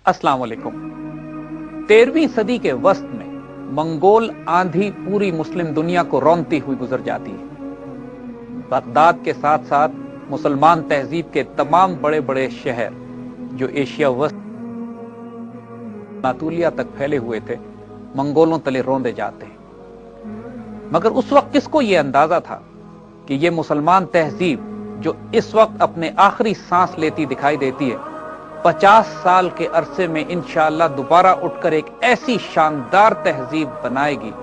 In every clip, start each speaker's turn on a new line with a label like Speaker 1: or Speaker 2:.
Speaker 1: अस्सलाम वालेकुम। 13वीं सदी के वस्त में मंगोल आंधी पूरी मुस्लिम दुनिया को रौंदती हुई गुजर जाती है। बगदाद के साथ साथ मुसलमान तहजीब के तमाम बड़े बड़े शहर जो एशिया वस्त अनातोलिया तक फैले हुए थे, मंगोलों तले रौंदे जाते हैं। मगर उस वक्त किसको यह अंदाजा था कि यह मुसलमान तहजीब जो इस वक्त अपने आखिरी सांस लेती दिखाई देती है, 50 साल के अरसे में इंशाअल्लाह दोबारा उठकर एक ऐसी शानदार तहजीब बनाएगी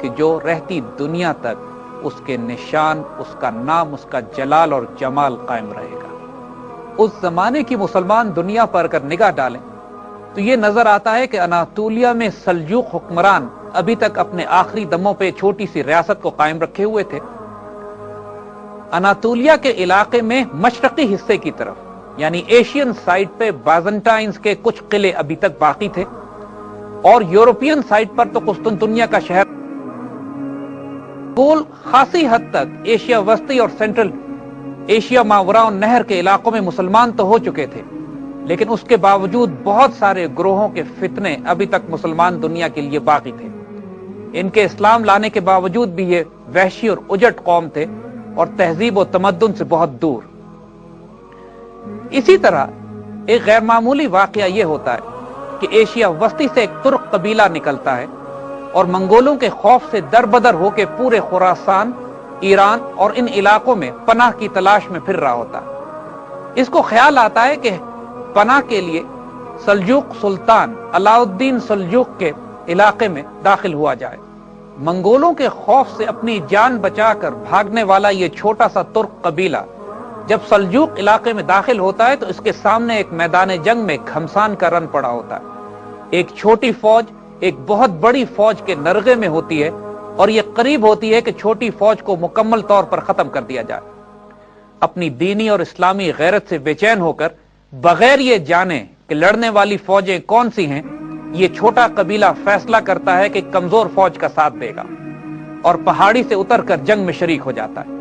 Speaker 1: कि जो रहती दुनिया तक उसके निशान, उसका नाम, उसका जलाल और जमाल कायम रहेगा। उस जमाने की मुसलमान दुनिया पर अगर निगाह डालें तो यह नजर आता है कि अनातोलिया में सल्जूक हुक्मरान अभी तक अपने आखिरी दमों पे छोटी सी रियासत को कायम रखे हुए थे। अनातोलिया के इलाके में मशरकी हिस्से की तरफ यानी एशियन साइड पे बाज़ेंटाइन्स के कुछ किले अभी तक बाकी थे और यूरोपियन साइड पर तो कुस्तुनतुनिया का शहर गोल खासी हद तक एशिया वस्ती और सेंट्रल एशिया मावरा नहर के इलाकों में मुसलमान तो हो चुके थे, लेकिन उसके बावजूद बहुत सारे ग्रोहों के फितने अभी तक मुसलमान दुनिया के लिए बाकी थे। इनके इस्लाम लाने के बावजूद भी ये वहशी और उजट कौम थे और तहजीब और तमद्दुन से बहुत दूर। इसी तरह एक गैर मामूली वाकया यह होता है कि एशिया वस्ती से एक तुर्क कबीला निकलता है और मंगोलों के खौफ से दरबदर होकर पूरे खुरासान, ईरान और इन इलाकों में पनाह की तलाश में फिर रहा होता है। इसको ख्याल आता है कि पनाह के लिए सल्जूक सुल्तान अलाउद्दीन सल्जूक के इलाके में दाखिल हुआ जाए। मंगोलों के खौफ से अपनी जान बचाकर भागने वाला यह छोटा सा तुर्क कबीला जब सल्जूक इलाके में दाखिल होता है तो इसके सामने एक मैदान जंग में घमसान का रन पड़ा होता है। एक छोटी फौज एक बहुत बड़ी फौज के नरगे में होती है और यह करीब होती है कि छोटी फौज को मुकम्मल तौर पर खत्म कर दिया जाए। अपनी दीनी और इस्लामी गैरत से बेचैन होकर बगैर ये जाने कि लड़ने वाली फौजें कौन सी हैं, ये छोटा कबीला फैसला करता है कि कमजोर फौज का साथ देगा और पहाड़ी से उतरकर जंग में शरीक हो जाता है।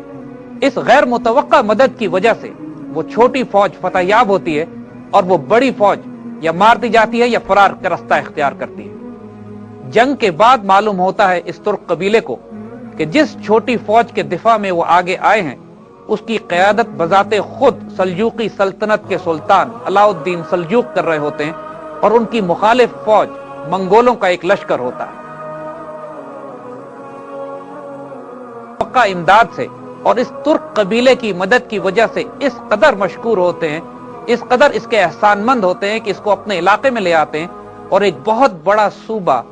Speaker 1: इस गैर मुतवक्का मदद की वजह से वो छोटी फौज फतहयाब होती है और वो बड़ी फौज या मार दी जाती है या फरार का रास्ता इख्तियार करती है। जंग के बाद मालूम होता है इस तुर्क कबीले को कि जिस छोटी फौज के दिफा में वो आगे आए हैं उसकी क़यादत बजाते खुद सल्जूकी सल्तनत के सुल्तान अलाउद्दीन सल्जूक कर रहे होते हैं और उनकी मुखालिफ फौज मंगोलों का एक लश्कर होता है। पक्का इमदाद से और इस तुर्क कबीले की मदद की वजह से इस कदर मशकूर होते हैं, इस कदर इसके एहसानमंद होते हैं कि इसको अपने इलाके में ले आते हैं और एक बहुत बड़ा सूबा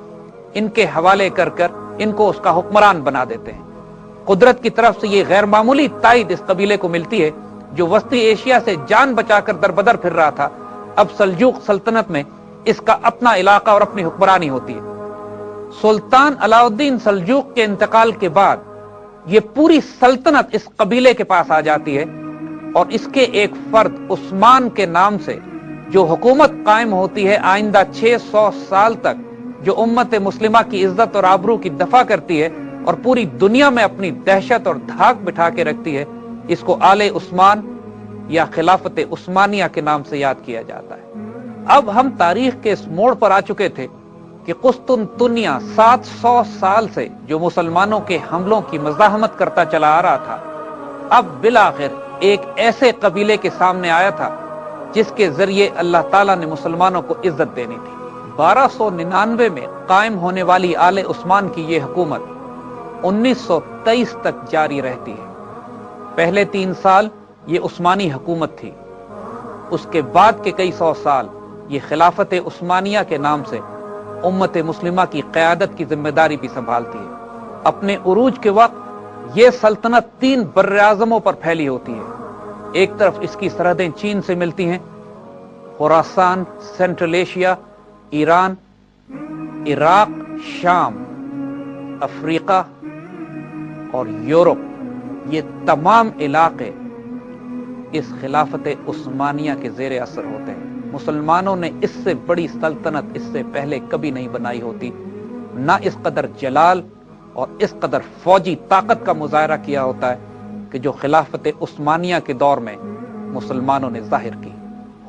Speaker 1: इनके हवाले कर कर इनको उसका हुक्मरान बना देते हैं। कुदरत की तरफ से ये गैर मामूली ताईद इस कबीले को मिलती है जो वस्ती एशिया से जान बचाकर दरबदर फिर रहा था। अब सल्जूक सल्तनत में इसका अपना इलाका और अपनी हुक्मरानी होती है। सुल्तान अलाउद्दीन सल्जूक के इंतकाल के बाद ये पूरी सल्तनत इस कबीले के पास आ जाती है और इसके एक फर्द उस्मान के नाम से जो हुकूमत कायम होती है आइंदा 600 साल तक, जो उम्मत मुस्लिमा की इज्जत और आबरू की दफा करती है और पूरी दुनिया में अपनी दहशत और धाक बिठा के रखती है, इसको आले उस्मान या खिलाफत उस्मानिया के नाम से याद किया जाता है। अब हम तारीख के इस मोड़ पर आ चुके थे कि कुस्तुनतुनिया 700 साल से जो मुसलमानों के हमलों की मज़ाहमत करता चला आ रहा था, अब बिलाखिर एक ऐसे कबीले के सामने आया था जिसके जरिए अल्लाह ताला ने मुसलमानों को इज्जत देनी थी। 1299 में कायम होने वाली आले उस्मान की यह हुकूमत 1923 तक जारी रहती है। पहले 3 साल ये उस्मानी हुकूमत थी, उसके बाद के कई सौ साल ये खिलाफत उस्मानिया के नाम से उम्मत मुस्लिमा की क़यादत की जिम्मेदारी भी संभालती है। अपने उरूज के वक्त ये सल्तनत 3 बर्र-ए-आज़मों पर फैली होती है। एक तरफ इसकी सरहदें चीन से मिलती हैं, Khorasan, central Asia, Iran, Iraq, शाम, अफ्रीका और यूरोप, ये तमाम इलाके इस खिलाफत उस्मानिया के ज़ेरे असर होते हैं। मुसलमानों ने इससे बड़ी सल्तनत इससे पहले कभी नहीं बनाई होती, ना इस कदर जलाल और इस कदर फौजी ताकत का मुजाहरा किया होता है कि जो खिलाफत उस्मानिया के दौर में मुसलमानों ने जाहिर की।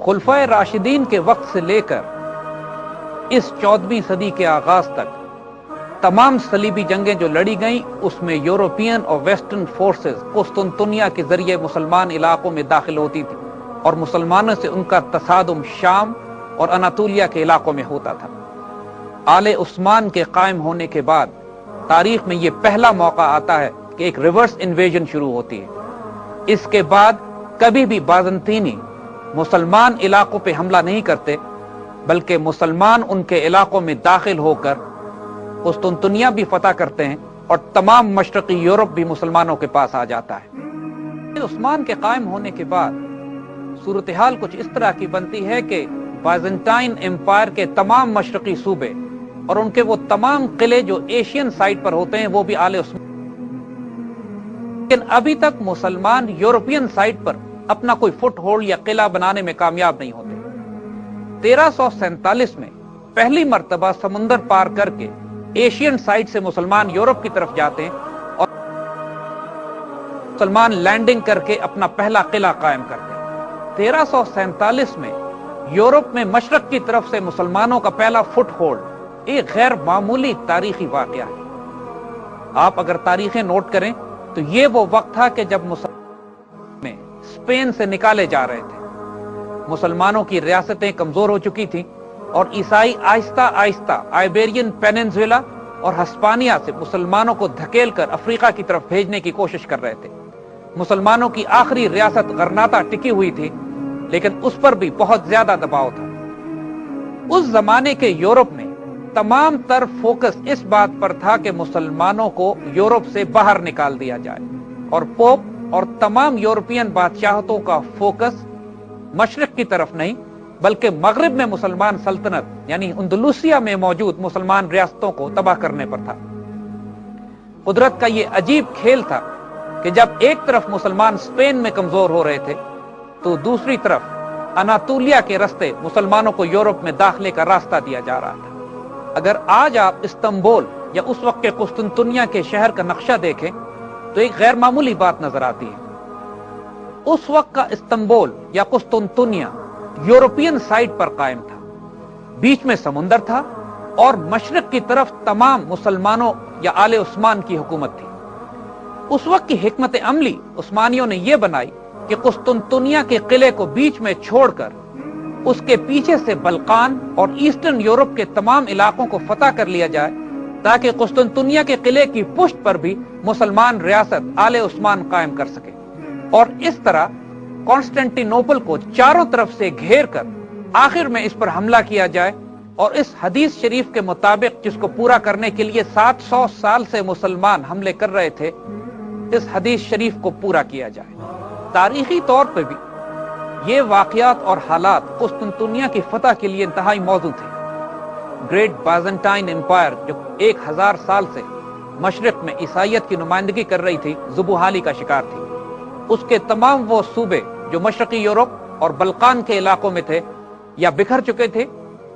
Speaker 1: खुलफाए राशिदीन के वक्त से लेकर इस 14वीं सदी के आगाज तक तमाम सलीबी जंगें जो लड़ी गईं, उसमें यूरोपियन और वेस्टर्न फोर्सेस कुस्तुनतुनिया के जरिए मुसलमान इलाकों में दाखिल होती थी और मुसलमानों से उनका तसादुम शाम और अनातोलिया के इलाकों में होता था। आले उस्मान के कायम होने के बाद तारीख में यह पहला मौका आता है कि एक रिवर्स इन्वेजन शुरू होती है। इसके बाद कभी भी बाज़ंतीनी मुसलमान इलाकों पे हमला नहीं करते, बल्कि मुसलमान उनके इलाकों में दाखिल होकर कुस्तुनतुनिया भी फतह करते हैं और तमाम मशरकी यूरोप भी मुसलमानों के पास आ जाता है। उस्मान के कायम होने के बाद सूरत हाल कुछ इस तरह की बनती है कि बाइजेंटाइन एम्पायर के तमाम मशरकी सूबे और उनके वो तमाम किले जो एशियन साइड पर होते हैं वो भी आले उस्मान, लेकिन अभी तक मुसलमान यूरोपियन साइड पर अपना कोई फुट होल्ड या किला बनाने में कामयाब नहीं होते। 1347 में पहली मर्तबा समुंदर पार करके एशियन साइड से मुसलमान यूरोप की तरफ जाते हैं और मुसलमान लैंडिंग करके अपना पहला किला कायम करते हैं। 1347 में यूरोप में मशरक की तरफ से मुसलमानों का पहला फुट होल्ड एक गैर मामूली तारीखी वाकया है। आप अगर तारीखें नोट करें तो यह वो वक्त था कि जब मुसलमान में स्पेन से निकाले जा रहे थे, मुसलमानों की रियासतें कमजोर हो चुकी थी और ईसाई आहिस्ता आहिस्ता आइबेरियन पेनिनसुला और हस्पानिया से मुसलमानों को धकेलकर अफ्रीका की तरफ भेजने की कोशिश कर रहे थे। मुसलमानों की आखिरी रियासत गरनाता टिकी हुई थी, लेकिन उस पर भी बहुत ज्यादा दबाव था। उस जमाने के यूरोप में तमाम तर फोकस इस बात पर था कि मुसलमानों को यूरोप से बाहर निकाल दिया जाए और पोप और तमाम यूरोपियन बादशाहतों का फोकस मशरिक की तरफ नहीं बल्कि मगरिब में मुसलमान सल्तनत यानी अंदलुसिया में मौजूद मुसलमान रियासतों को तबाह करने पर था। कुदरत का यह अजीब खेल था कि जब एक तरफ मुसलमान स्पेन में कमजोर हो रहे थे तो दूसरी तरफ अनातोलिया के रास्ते मुसलमानों को यूरोप में दाखिले का रास्ता दिया जा रहा था। अगर आज आप इस्तांबुल या उस वक्त के कुस्तुनतुनिया के शहर का नक्शा देखें तो एक गैर मामूली बात नजर आती है। उस वक्त का इस्तांबुल या कुस्तुनतुनिया यूरोपियन साइड पर कायम था, बीच में समुंदर था और मशरिक की तरफ तमाम मुसलमानों या आले उस्मान की हुकूमत थी। उस वक्त की हिकमत अमली उस्मानियों ने यह बनाई कि कुस्तुनतुनिया के किले को बीच में छोड़कर उसके पीछे से बल्कान और ईस्टर्न यूरोप के तमाम इलाकों को फतह कर लिया जाए ताकि कुस्तुनतुनिया के किले की पुष्ट पर भी मुसलमान रियासत आले उस्मान कायम कर सके और इस तरह कॉन्स्टेंटिनोपल को चारों तरफ से घेर कर आखिर में इस पर हमला किया जाए और इस हदीस शरीफ के मुताबिक जिसको पूरा करने के लिए 700 साल से मुसलमान हमले कर रहे थे, इस हदीस शरीफ को पूरा किया जाए। तारीखी तौर पर भी ये वाकयात और हालात कुस्तुनतुनिया की फतह के लिए इंतहाई मौजूद थे। ग्रेट बाइजेंटाइन एम्पायर जो 1000 साल से मशरिक में ईसाइयत की नुमाइंदगी कर रही थी, जुबूहाली का शिकार थी। उसके तमाम वो सूबे जो मशरकी यूरोप और बल्कान के इलाकों में थे या बिखर चुके थे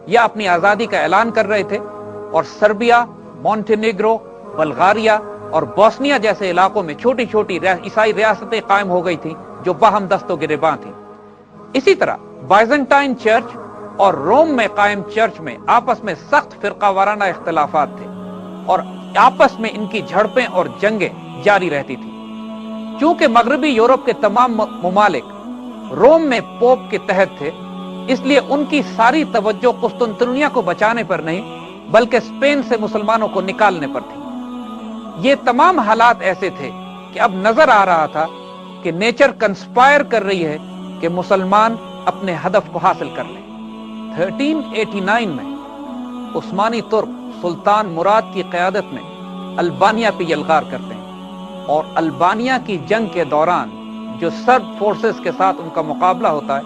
Speaker 1: या अपनी आजादी का ऐलान कर रहे थे और सर्बिया, मोंटेनेग्रो, बल्गारिया और बोस्निया जैसे इलाकों में छोटी छोटी ईसाई रियासतें कायम हो गई थी जो बाहम दस्तों गिरबां थी। इसी तरह बाइजेंटाइन चर्च और रोम में कायम चर्च में आपस में सख्त फिरकावाराना इख्तिलाफात थे और आपस में इनकी झड़पें और जंगें जारी रहती थी। चूंकि मगरबी यूरोप के तमाम मुमालिक रोम में पोप के तहत थे, इसलिए उनकी सारी तवज्जो कुस्तुनतुनिया को बचाने पर नहीं बल्कि स्पेन से मुसलमानों को निकालने पर थी। ये तमाम हालात ऐसे थे कि अब नजर आ रहा था कि नेचर कंस्पायर कर रही है कि मुसलमान अपने हदफ को हासिल कर लें। 1389 में उस्मानी तुर्क सुल्तान मुराद की क़यादत में अल्बानिया पे यलगार करते हैं और अल्बानिया की जंग के दौरान जो सर्ब फोर्सेस के साथ उनका मुकाबला होता है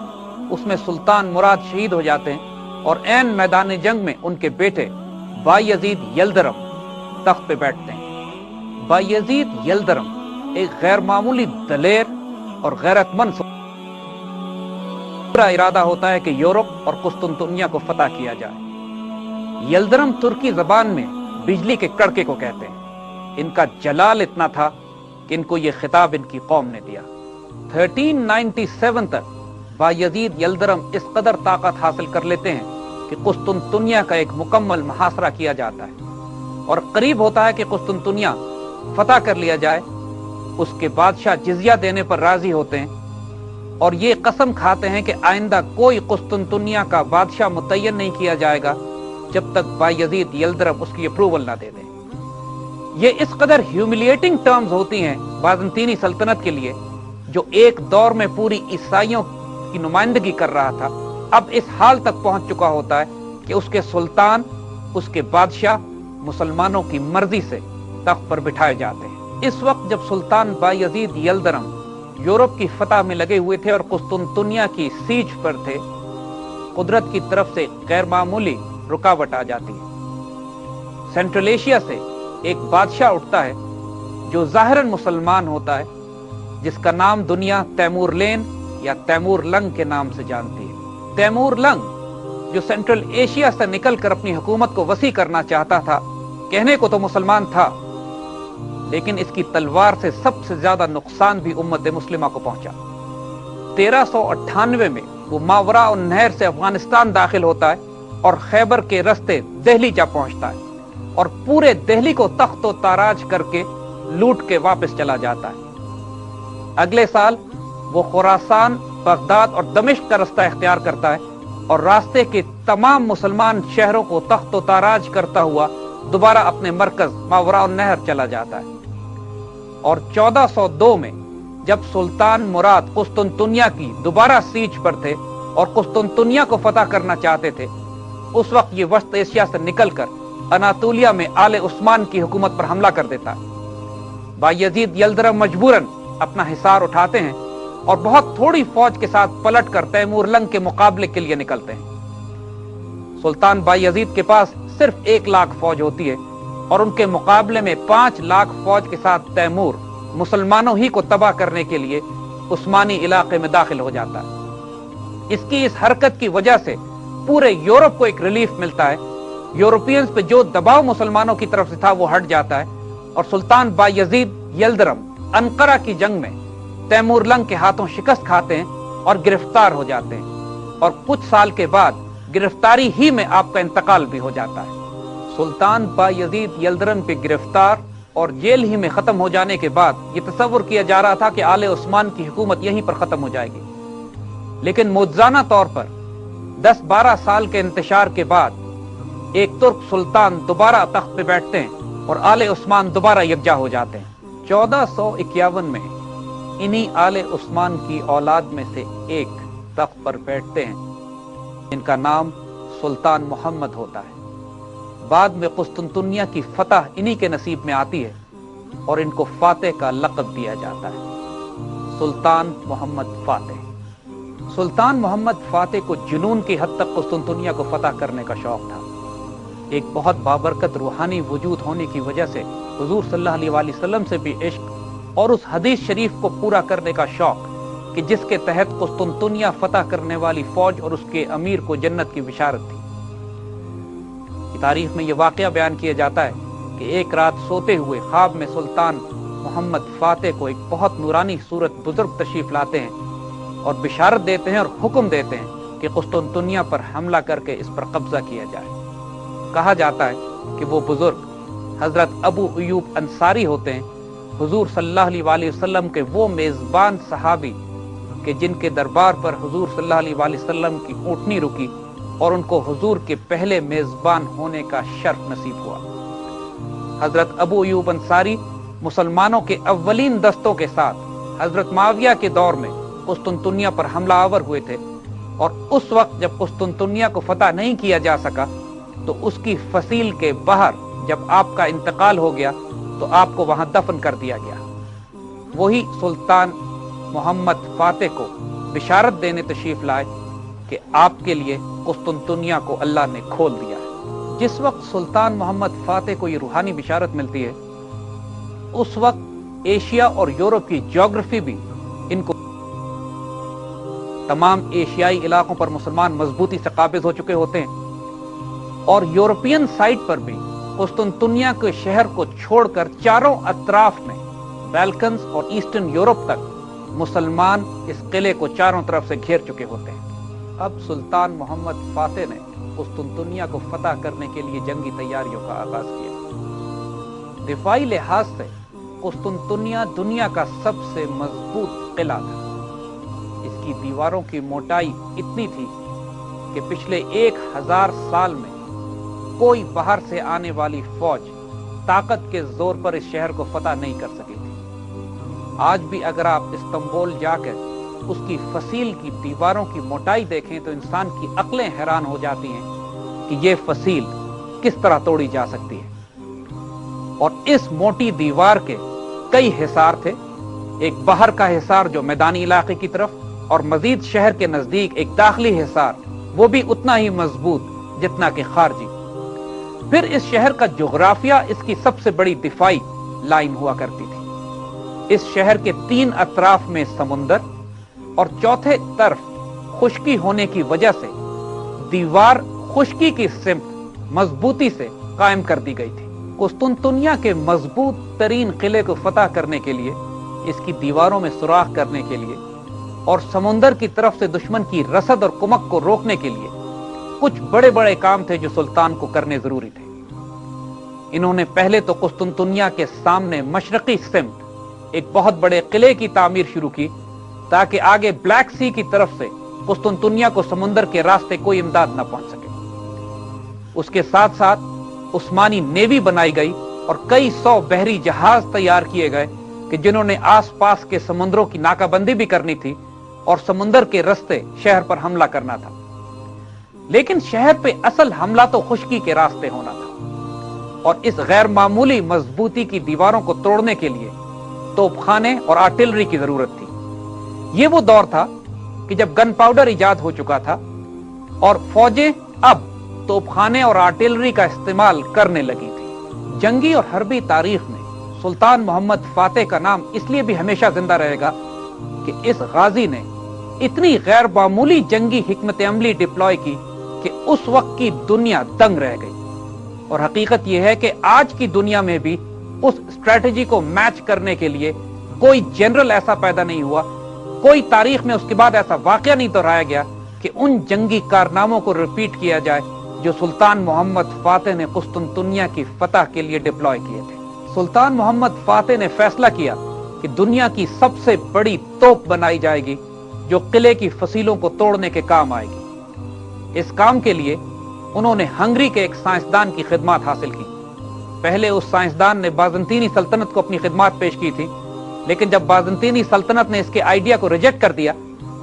Speaker 1: उसमें सुल्तान मुराद शहीद हो जाते हैं और ऐन मैदान जंग में उनके बेटे बायजीद यल्दरम तख्त पे बैठते हैं। बायजीद यल्दरम एक गैर मामूली दलेर और गैरतमंद पूरा इरादा होता है कि यूरोप और कुस्तुनतुनिया को फतह किया जाए। यल्दरम तुर्की जबान में बिजली के कड़के को कहते हैं। इनका जलाल इतना था कि इनको यह खिताब इनकी कौम ने दिया। 1397 तक बायजीद यल्दरम इस कदर ताकत हासिल कर लेते हैं कि कुस्तुनतुनिया का एक मुकम्मल मुहासरा किया जाता है और करीब होता है कि कुस्तुनतुनिया फतह कर लिया जाए। उसके बादशाह जिजिया देने पर राजी होते हैं और ये कसम खाते हैं कि आइंदा कोई कुस्तुनतुनिया का बादशाह मुतय्यन नहीं किया जाएगा जब तक बायजीद यल्दरम उसकी अप्रूवल ना दे दे। ये इस कदर ह्यूमिलिएटिंग टर्म्स होती हैं बाज़ंतीनी सल्तनत के लिए, जो एक दौर में पूरी ईसाइयों की नुमाइंदगी कर रहा था, अब इस हाल तक पहुंच चुका होता है कि उसके सुल्तान, उसके बादशाह मुसलमानों की मर्जी से तख्त पर बिठाए जाते हैं। इस वक्त जब सुल्तान बायजीद यल्दरम यूरोप की फतह में लगे हुए थे और कुस्तुनतुनिया की सीज पर थे, कुदरत की तरफ से गैर मामूली रुकावट आ जाती है। सेंट्रल एशिया से एक बादशाह उठता है जो जाहिरन मुसलमान होता है, जिसका नाम दुनिया तैमूरलेन या तैमूरलंग के नाम से जानती है। तैमूरलंग जो सेंट्रल एशिया से निकलकर अपनी हुकूमत को वसी करना चाहता था, कहने को तो मुसलमान था, लेकिन इसकी तलवार से सबसे ज्यादा नुकसान भी उम्मत मुस्लिमा को पहुंचा। 1398 में वो मावरा और नहर से अफगानिस्तान दाखिल होता है और खैबर के रास्ते दिल्ली जा पहुंचता है और पूरे दिल्ली को तख्तो ताराज करके लूट के वापस चला जाता है। अगले साल वो खुरासान, बगदाद और दमिश्क का रास्ता इख्तियार करता है और रास्ते के तमाम मुसलमान शहरों को तख्तो ताराज करता हुआ दोबारा अपने मरकज मावरा नहर चला जाता है। और 1402 में जब सुल्तान मुराद कुस्तुनतुनिया की दोबारा सीज पर थे और कुस्तुनतुनिया को फतह करना चाहते थे, उस वक्त ये वस्त एशिया से निकलकर अनातोलिया में आले उस्मान की हुकूमत पर हमला कर देता है। बायजीद यल्दरम मजबूरन अपना हिसार उठाते हैं और बहुत थोड़ी फौज के साथ पलटकर तैमूरलंग के मुकाबले के लिए निकलते हैं। सुल्तान बायजीद के पास सिर्फ 1 लाख फौज होती है और उनके मुकाबले में 5 लाख फौज के साथ तैमूर मुसलमानों ही को तबाह करने के लिए उस्मानी इलाके में दाखिल हो जाता है। इसकी इस हरकत की वजह से पूरे यूरोप को एक रिलीफ मिलता है। यूरोपियंस पे जो दबाव मुसलमानों की तरफ से था वो हट जाता है और सुल्तान बायजीद यल्दरम अनकरा की जंग में तैमूरलंग के हाथों शिकस्त खाते हैं और गिरफ्तार हो जाते हैं और कुछ साल के बाद गिरफ्तारी ही में आपका इंतकाल भी हो जाता है। सुल्तान बायजीद यल्दरम के गिरफ्तार और जेल ही में खत्म हो जाने के बाद यह तस्वुर किया जा रहा था कि आले उस्मान की हुकूमत यहीं पर खत्म हो जाएगी, लेकिन मुआवजाना तौर पर 10-12 साल के इंतशार के बाद एक तुर्क सुल्तान दोबारा तख्त पे बैठते हैं और आले उस्मान दोबारा यकजा हो जाते हैं। 1451 में इन्हीं आले उस्मान की औलाद में से एक तख्त पर बैठते हैं, इनका नाम सुल्तान मोहम्मद होता है। बाद में कुस्तुनतुनिया की फतह इन्हीं के नसीब में आती है और इनको फातेह का लक़ब दिया जाता है, सुल्तान मोहम्मद फातेह। सुल्तान मोहम्मद फातेह को जुनून की हद तक कुस्तुनतुनिया को फतह करने का शौक था। एक बहुत बाबरकत रूहानी वजूद होने की वजह से हुजूर सल्लल्लाहु अलैहि वसल्लम से भी इश्क और उस हदीस शरीफ को पूरा करने का शौक कि जिसके तहत कुस्तुनतुनिया फतह करने वाली फौज और उसके अमीर को जन्नत की बिशारत थी। तारीख में यह वाकया बयान किया जाता है कि एक रात सोते हुए ख्वाब में सुल्तान मोहम्मद फातेह को एक बहुत नूरानी सूरत बुजुर्ग तशरीफ लाते हैं और बिशारत देते हैं और हुक्म देते हैं कि कुस्तुनतुनिया पर हमला करके इस पर कब्जा किया जाए। कहा जाता है कि वो बुजुर्ग हजरत अबू अयूब अंसारी होते हैं, हुजूर सल्लल्लाहु अलैहि वसल्लम के वो मेजबान सहाबी कि जिनके दरबार पर हुजूर सल्लल्लाहु अलैहि वसल्लम की ऊँटनी रुकी और उनको हुजूर के पहले मेजबान होने का शर्फ नसीब हुआ। हजरत अबू अयूब अंसारी मुसलमानों के अव्वलीन दस्तों के साथ हजरत माविया के दौर में कुस्तुनतुनिया पर हमला आवर हुए थे और उस वक्त जब कुस्तुनतुनिया को फतह नहीं किया जा सका तो उसकी फसील के बाहर जब आपका इंतकाल हो गया तो आपको वहां दफन कर दिया गया। वही सुल्तान मोहम्मद फातेह को बिशारत देने तशरीफ लाए कि आपके लिए कुस्तुनतुनिया को अल्लाह ने खोल दिया है। जिस वक्त सुल्तान मोहम्मद फातेह को ये रूहानी बिशारत मिलती है, उस वक्त एशिया और यूरोप की ज्योग्राफी भी इनको तमाम एशियाई इलाकों पर मुसलमान मजबूती से काबिज हो चुके होते हैं और यूरोपियन साइड पर भी कुस्तुनतुनिया के शहर को छोड़कर चारों अतराफ में बैल्कन्स और ईस्टर्न यूरोप तक मुसलमान इस किले को चारों तरफ से घेर चुके होते हैं। अब सुल्तान मोहम्मद फातेह ने कुस्तुनतुनिया को फतह करने के लिए जंगी तैयारियों का आगाज किया। दिफाई लिहाज से कुस्तुनतुनिया दुनिया का सबसे मजबूत किला था। इसकी दीवारों की मोटाई इतनी थी कि पिछले 1000 साल में कोई बाहर से आने वाली फौज ताकत के जोर पर इस शहर को फतह नहीं कर सकी थी। आज भी अगर आप इस्तांबुल जाकर उसकी फसील की दीवारों की मोटाई देखें तो इंसान की अक्लें हैरान हो जाती हैं कि यह फसील किस तरह तोड़ी जा सकती है। और इस मोटी दीवार के कई हिसार थे। एक बाहर का हिसार जो मैदानी इलाके की तरफ, और मजीद शहर के नजदीक एक दाखिली हिसार, वो भी उतना ही मजबूत जितना कि खारजी। फिर इस शहर का जोग्राफिया इसकी सबसे बड़ी दिफाई लाइन हुआ करती थी। इस शहर के 3 अतराफ में समुंदर और चौथे तरफ खुश्की होने की वजह से दीवार खुश्की की सिमत मजबूती से कायम कर दी गई थी। कुस्तुनतुनिया के मजबूत तरीन किले को फतह करने के लिए, इसकी दीवारों में सुराख करने के लिए और समुंदर की तरफ से दुश्मन की रसद और कुमक को रोकने के लिए कुछ बड़े बड़े काम थे जो सुल्तान को करने जरूरी थे। इन्होंने पहले तो कुस्तुनतुनिया के सामने मशरकी सिमत एक बहुत बड़े किले की तामीर शुरू की ताकि आगे ब्लैक सी की तरफ से कुस्तुनतुनिया को समुंदर के रास्ते कोई इमदाद न पहुंच सके। उसके साथ साथ उस्मानी नेवी बनाई गई और कई 100 बहरी जहाज तैयार किए गए कि जिन्होंने आसपास के समुद्रों की नाकाबंदी भी करनी थी और समुंदर के रास्ते शहर पर हमला करना था। लेकिन शहर पे असल हमला तो खुश्की के रास्ते होना था और इस गैर मामूली मजबूती की दीवारों को तोड़ने के लिए तोपखाने और आर्टिलरी की जरूरत थी। यह वो दौर था कि जब गन पाउडर इजाद हो चुका था और फौजें अब तोपखाने और आर्टिलरी का इस्तेमाल करने लगी थी। जंगी और हरबी तारीख में सुल्तान मोहम्मद फातेह का नाम इसलिए भी हमेशा जिंदा रहेगा कि इस गाजी ने इतनी गैर मामूली जंगी हिकमत अमली डिप्लॉय की कि उस वक्त की दुनिया दंग रह गई। और हकीकत यह है कि आज की दुनिया में भी उस स्ट्रेटेजी को मैच करने के लिए कोई जनरल ऐसा पैदा नहीं हुआ, कोई तारीख में उसके बाद ऐसा वाकया नहीं दोहराया गया कि उन जंगी कारनामों को रिपीट किया जाए जो सुल्तान मोहम्मद फातेह ने कुस्तुनतुनिया की फतह के लिए डिप्लॉय किए थे। सुल्तान मोहम्मद फातेह ने फैसला किया कि दुनिया की सबसे बड़ी तोप बनाई जाएगी जो किले की फसीलों को तोड़ने के काम आएगी। इस काम के लिए उन्होंने हंगरी के एक साइंसदान की खिदमत हासिल की। पहले उस साइंसदान ने बाज़ंतीनी सल्तनत को अपनी खिदमत पेश की थी, लेकिन जब बाज़ंतीनी सल्तनत ने इसके आइडिया को रिजेक्ट कर दिया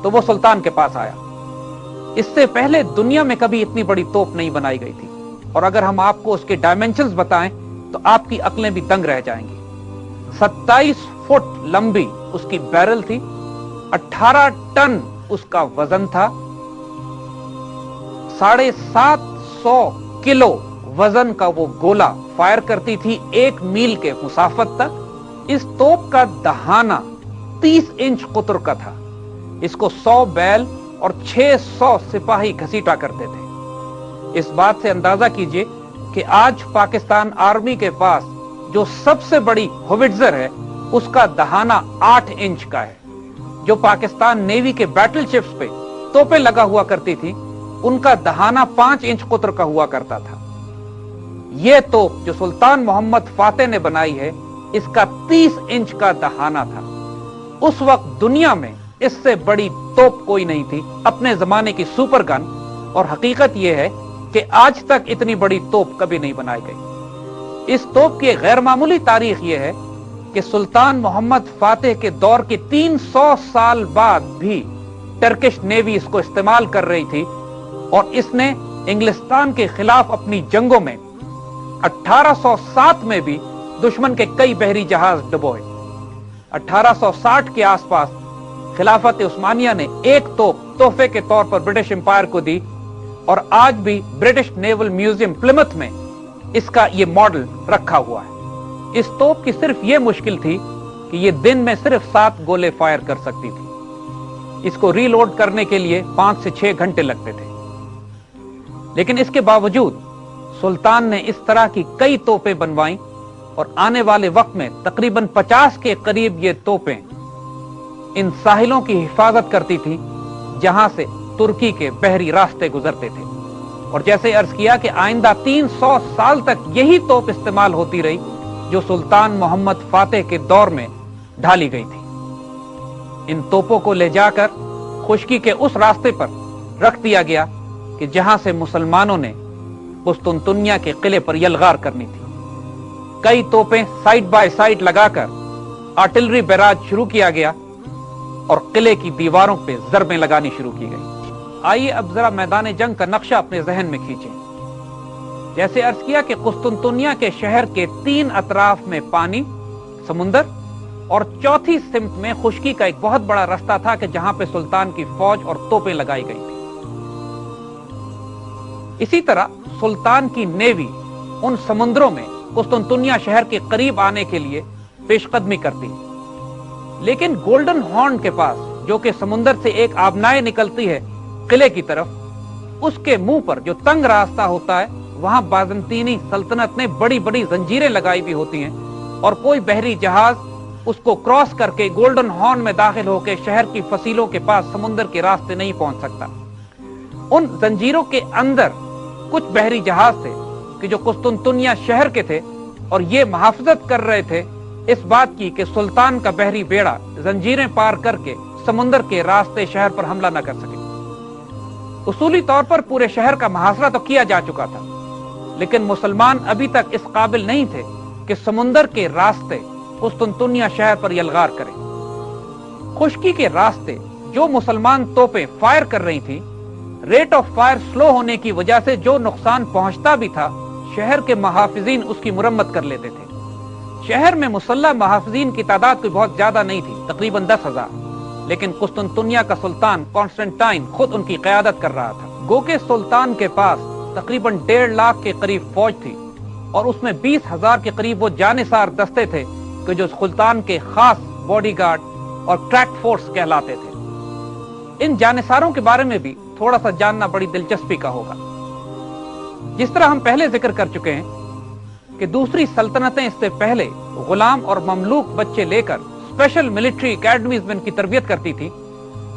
Speaker 1: तो वो सुल्तान के पास आया। इससे पहले दुनिया में कभी इतनी बड़ी तोप नहीं बनाई गई थी और अगर हम आपको उसके डायमेंशंस बताएं तो आपकी अक्लें भी दंग रह जाएंगी। 27 फुट लंबी उसकी बैरल थी, 18 टन उसका वजन था, 750 किलो वजन का वो गोला फायर करती थी 1 मील के मुसाफत तक। इस तोप का दहाना 30 इंच कुतर का था। इसको 100 बैल और 600 सिपाही घसीटा करते थे। इस बात से अंदाजा कीजिए कि आज पाकिस्तान आर्मी के पास जो सबसे बड़ी होविट्जर है उसका दहाना 8 इंच का है। जो पाकिस्तान नेवी के बैटलशिप्स पे तोपें लगा हुआ करती थी उनका दहाना 5 इंच कुतर का हुआ करता था। यह तोप जो सुल्तान मोहम्मद फातेह ने बनाई है इसका 30 इंच का दहाना था। उस वक्त दुनिया में इससे बड़ी तोप कोई नहीं थी, अपने जमाने की सुपर गन। और हकीकत यह है कि आज तक इतनी बड़ी तोप कभी नहीं बनाई गई। इस तोप की गैर मामूली तारीख यह है कि सुल्तान मोहम्मद फातेह के दौर के 300 साल बाद भी टर्किश नेवी इसको इस्तेमाल कर रही थी और इसने इंग्लिस्तान के खिलाफ अपनी जंगों में 1807 में भी दुश्मन के कई बहरी जहाज डुबोए। 1860 के आसपास खिलाफत उस्मानिया ने एक तोप तोहफे के तौर पर ब्रिटिश एम्पायर को दी और आज भी ब्रिटिश नेवल म्यूजियम प्लिमथ में इसका ये मॉडल रखा हुआ है। इस तोप की सिर्फ ये मुश्किल थी कि ये दिन में सिर्फ 7 गोले फायर कर सकती थी। इसको रीलोड करने के लिए 5 से 6 घंटे लगते थे। लेकिन इसके बावजूद सुल्तान ने इस तरह की कई तोपें बनवाई और आने वाले वक्त में तकरीबन 50 के करीब ये तोपें इन साहिलों की हिफाजत करती थी जहां से तुर्की के बहरी रास्ते गुजरते थे। और जैसे अर्ज किया कि आइंदा 300 साल तक यही तोप इस्तेमाल होती रही जो सुल्तान मोहम्मद फातेह के दौर में ढाली गई थी। इन तोपों को ले जाकर खुश्की के उस रास्ते पर रख दिया गया कि जहां से मुसलमानों ने कुस्तुनतुनिया के किले पर यलगार करनी थी। कई तोपें साइड बाय साइड लगाकर आर्टिलरी बैराज शुरू किया गया और किले की दीवारों पे जरबें लगानी शुरू की गई। आइए अब जरा मैदान जंग का नक्शा अपने जहन में खींचें। जैसे अर्ज किया कि कुस्तुनतुनिया के शहर के 3 अतराफ में पानी, समुंदर और चौथी सिमत में खुश्की का एक बहुत बड़ा रास्ता था कि जहां पे सुल्तान की फौज और तोपें लगाई गई थी। इसी तरह सुल्तान की नेवी उन समुद्रों में कुस्तुनतुनिया शहर के करीब आने के लिए पेशकदमी करती है। लेकिन गोल्डन हॉर्न के पास, जो कि समुंदर से एक आबनाई निकलती है किले की तरफ, उसके मुंह पर जो तंग रास्ता होता है, वहां बाज़ंतीनी सल्तनत ने बड़ी बड़ी जंजीरें लगाई भी होती हैं और कोई बहरी जहाज उसको क्रॉस करके गोल्डन हॉर्न में दाखिल होकर शहर की फसीलों के पास समुंदर के रास्ते नहीं पहुंच सकता। उन जंजीरों के अंदर कुछ बहरी जहाज थे कि जो कुस्तुनतुनिया शहर के थे और ये मुहाफजत कर रहे थे इस बात की कि सुल्तान का बहरी बेड़ा जंजीरें पार करके समुंदर के रास्ते शहर पर हमला न कर सके। उसूली तौर पर पूरे शहर का मुहासरा तो किया जा चुका था, लेकिन मुसलमान अभी तक इस काबिल नहीं थे कि समुंदर के रास्ते कुस्तुनतुनिया शहर पर यलगार करें। खुश्की के रास्ते जो मुसलमान तोपें फायर कर रही थी, रेट ऑफ फायर स्लो होने की वजह से जो नुकसान पहुंचता भी था, शहर के मुहाफिजीन उसकी मुरम्मत कर लेते थे। शहर में मुसल्लह मुहाफिजीन की तादाद कोई बहुत ज्यादा नहीं थी, तकरीबन 10,000, लेकिन कुस्तुनतुनिया का सुल्तान कॉन्स्टेंटाइन खुद उनकी क़यादत कर रहा था। गो के सुल्तान के पास तकरीबन 1.5 लाख के करीब फौज थी और उसमें 20,000 के करीब वो जानिसार दस्ते थे कि जो सुल्तान के खास बॉडीगार्ड और ट्रैक फोर्स कहलाते थे। इन जानिसारों के बारे में भी थोड़ा सा जानना बड़ी दिलचस्पी का होगा। जिस तरह हम पहले जिक्र कर चुके हैं कि दूसरी सल्तनतें इससे पहले गुलाम और ममलूक बच्चे लेकर स्पेशल मिलिट्री एकेडमीज में इनकी तरबियत करती थी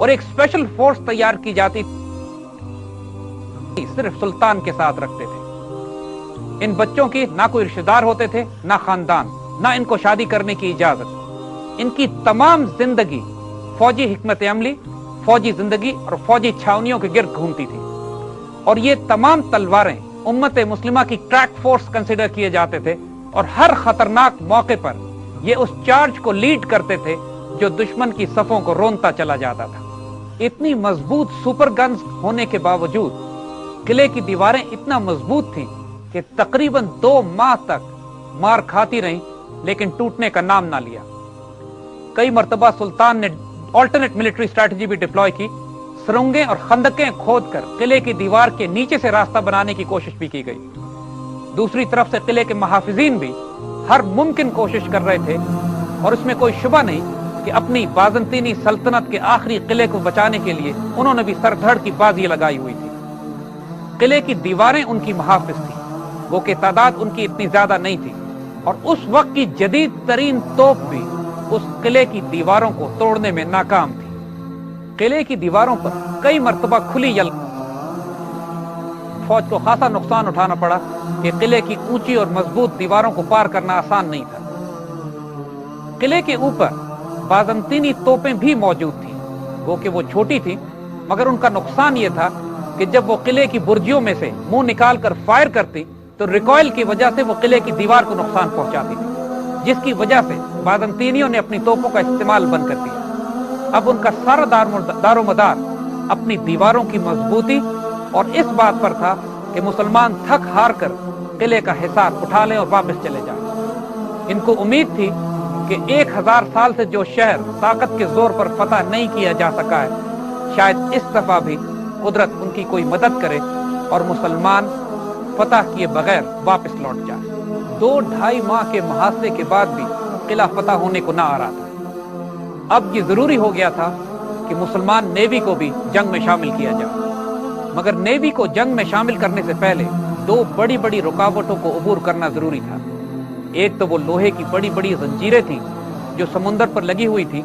Speaker 1: और एक स्पेशल फोर्स तैयार की जाती सिर्फ सुल्तान के साथ रखते थे। इन बच्चों की ना कोई रिश्तेदार होते थे, ना खानदान, ना इनको शादी करने की इजाजत। इनकी तमाम जिंदगी फौजी हिकमत अमली, फौजी जिंदगी और फौजी छावनियों के गिर्द घूमती थी और ये तमाम तलवारें उम्मत मुस्लिमा की ट्रैक फोर्स कंसिडर किए जाते थे और हर खतरनाक मौके पर ये उस चार्ज को लीड करते थे जो दुश्मन की सफों को रोनता चला जाता था। इतनी मजबूत सुपर गन्स होने के बावजूद किले की दीवारें इतना मजबूत थीं कि तकरीबन 2 माह तक मार खाती रहीं, लेकिन टूटने का नाम ना लिया। कई मर्तबा सुल्तान ने ऑल्टरनेट मिलिट्री स्ट्रैटेजी भी डिप्लॉय की। सुरंगें और खंदकें खोदकर किले की दीवार के नीचे से रास्ता बनाने की कोशिश भी की गई। दूसरी तरफ से किले के मुहाफिजीन भी हर मुमकिन कोशिश कर रहे थे और इसमें कोई शुबा नहीं कि अपनी बाज़ंतीनी सल्तनत के आखिरी किले को बचाने के लिए उन्होंने भी सरधड़ की बाजी लगाई हुई थी। किले की दीवारें उनकी मुहाफिज थी, वो कि तादाद उनकी इतनी ज्यादा नहीं थी और उस वक्त की जदीद तरीन तोप भी उस किले की दीवारों को तोड़ने में नाकाम थी। किले की दीवारों पर कई मर्तबा खुली यल फौज को खासा नुकसान उठाना पड़ा कि किले की ऊंची और मजबूत दीवारों को पार करना आसान नहीं था। किले के ऊपर बाज़ंतीनी तोपें भी मौजूद थी, वो कि वो छोटी थी, मगर उनका नुकसान यह था कि जब वो किले की बुर्जियों में से मुंह निकालकर फायर करती तो रिकॉइल की वजह से वो किले की दीवार को नुकसान पहुंचाती थी, जिसकी वजह से बाज़ंतीनियों ने अपनी तोपों का इस्तेमाल बंद कर दिया। अब उनका सारा दारोमदार अपनी दीवारों की मजबूती और इस बात पर था कि मुसलमान थक हार कर किले का हिसार उठा लें और वापस चले जाएं। इनको उम्मीद थी कि 1000 साल से जो शहर ताकत के जोर पर फतह नहीं किया जा सका है, शायद इस दफा भी कुदरत उनकी कोई मदद करे और मुसलमान फतह किए बगैर वापस लौट जाए। 2-2.5 माह के मुहासरे के बाद भी किला फतह होने को ना आ रहा था। अब ये जरूरी हो गया था कि मुसलमान नेवी को भी जंग में शामिल किया जाए, मगर नेवी को जंग में शामिल करने से पहले 2 बड़ी बड़ी रुकावटों को अबूर करना जरूरी था। एक तो वो लोहे की बड़ी बड़ी जंजीरें थी जो समुंदर पर लगी हुई थी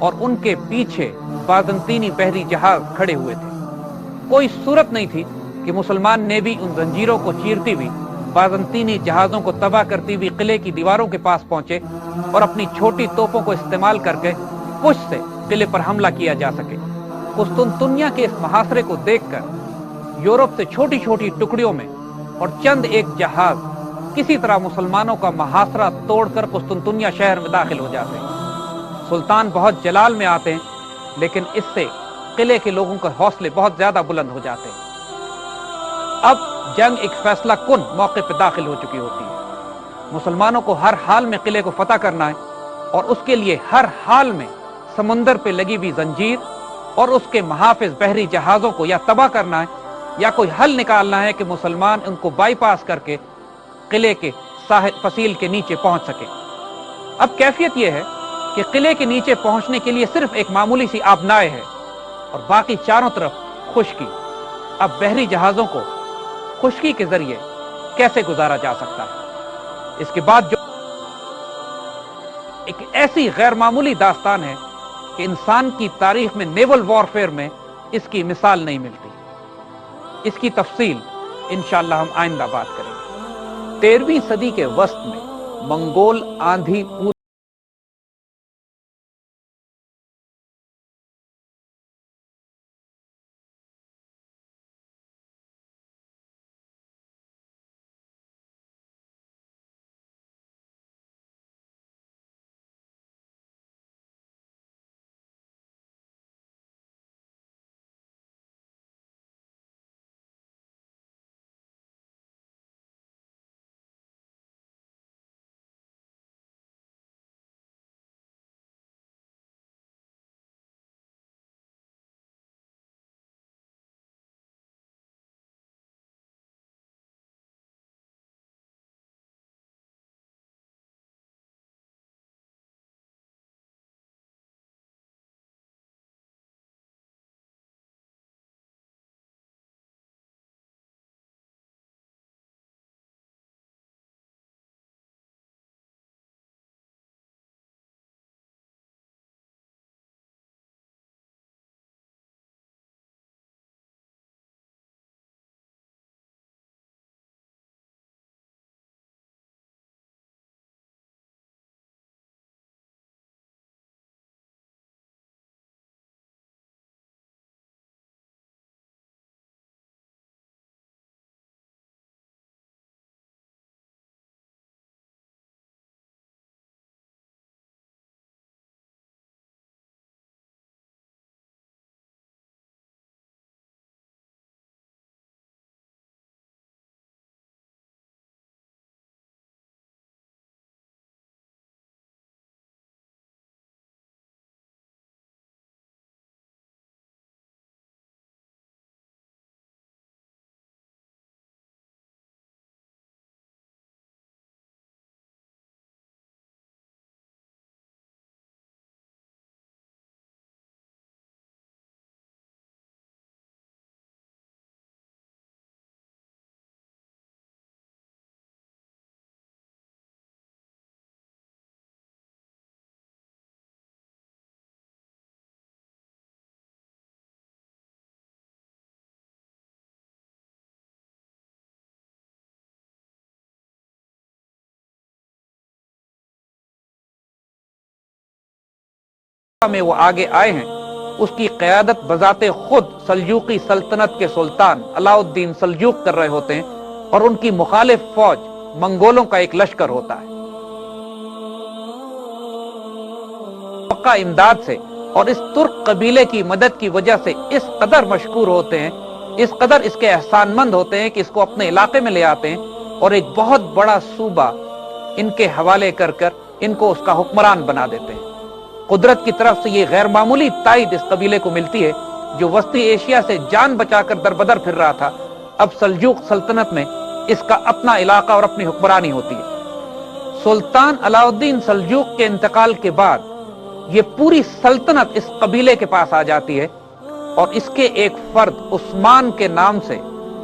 Speaker 1: और उनके पीछे बाज़ंतीनी बहरी जहाज खड़े हुए थे। कोई सूरत नहीं थी कि मुसलमान नेवी उन जंजीरों को चीरती हुई बाज़ंतीनी जहाजों को तबाह करती हुई किले की दीवारों के पास पहुंचे और अपनी छोटी तोपों को इस्तेमाल करके पुश से किले पर हमला किया जा सके। कुस्तुनतुनिया के इस मुहासरे को देखकर यूरोप से छोटी छोटी टुकड़ियों में और चंद एक जहाज किसी तरह मुसलमानों का मुहासरा तोड़कर कुस्तुनतुनिया शहर में दाखिल हो जाते हैं। सुल्तान बहुत जलाल में आते हैं, लेकिन इससे किले के लोगों के हौसले बहुत ज्यादा बुलंद हो जाते हैं। अब जंग एक फैसला कुन मौके पर दाखिल हो चुकी होती है। मुसलमानों को हर हाल में किले को फतह करना है और उसके लिए हर हाल में समुंदर पे लगी हुई जंजीर और उसके मुहाफिज बहरी जहाजों को या तबाह करना है या कोई हल निकालना है कि मुसलमान उनको बाईपास करके किले के साहिल फसील के नीचे पहुंच सके। अब कैफियत यह है कि किले के नीचे पहुंचने के लिए सिर्फ एक मामूली सी आबनाए है और बाकी चारों तरफ खुश्की। अब बहरी जहाजों को खुश्की के जरिए कैसे गुजारा जा सकता है? इसके बाद जो एक ऐसी गैर मामूली दास्तान है कि इंसान की तारीख में नेवल वॉरफेयर में इसकी मिसाल नहीं मिलती। इसकी तफसील इंशाअल्लाह हम आइंदा बात करेंगे। 13वीं सदी के वस्त में मंगोल आंधी में वो आगे आए हैं, उसकी क़यादत बजाते खुद सल्जूकी सल्तनत के सुल्तान अलाउद्दीन सल्जूक कर रहे होते हैं और उनकी मुखालिफ फौज मंगोलों का एक लश्कर होता है। पक्का इमदाद से और इस तुर्क कबीले की मदद की वजह से इस कदर मशकूर होते हैं, इस कदर इसके एहसानमंद होते हैं कि इसको अपने इलाके में ले आते हैं और एक बहुत बड़ा सूबा इनके हवाले कर कर इनको उसका हुक्मरान बना देते हैं। कुदरत की तरफ से ये गैर मामूली ताईद इस कबीले को मिलती है जो वस्ती एशिया से जान बचाकर दरबदर फिर रहा था। अब सल्जूक सल्तनत में इसका अपना इलाका और अपनी हुक्मरानी होती है। सुल्तान अलाउद्दीन सल्जूक के इंतकाल के बाद ये पूरी सल्तनत इस कबीले के पास आ जाती है और इसके एक फर्द उस्मान के नाम से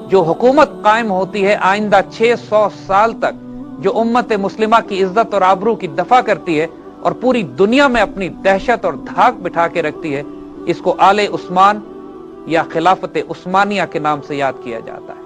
Speaker 1: जो हुकूमत कायम होती है आइंदा 600 साल तक, जो उम्मत मुस्लिमा की इज्जत और आबरू की दफा करती है, اور پوری دنیا میں اپنی دہشت اور دھاک بٹھا کے رکھتی ہے، اس کو آل عثمان یا خلافت عثمانیہ کے نام سے یاد کیا جاتا ہے۔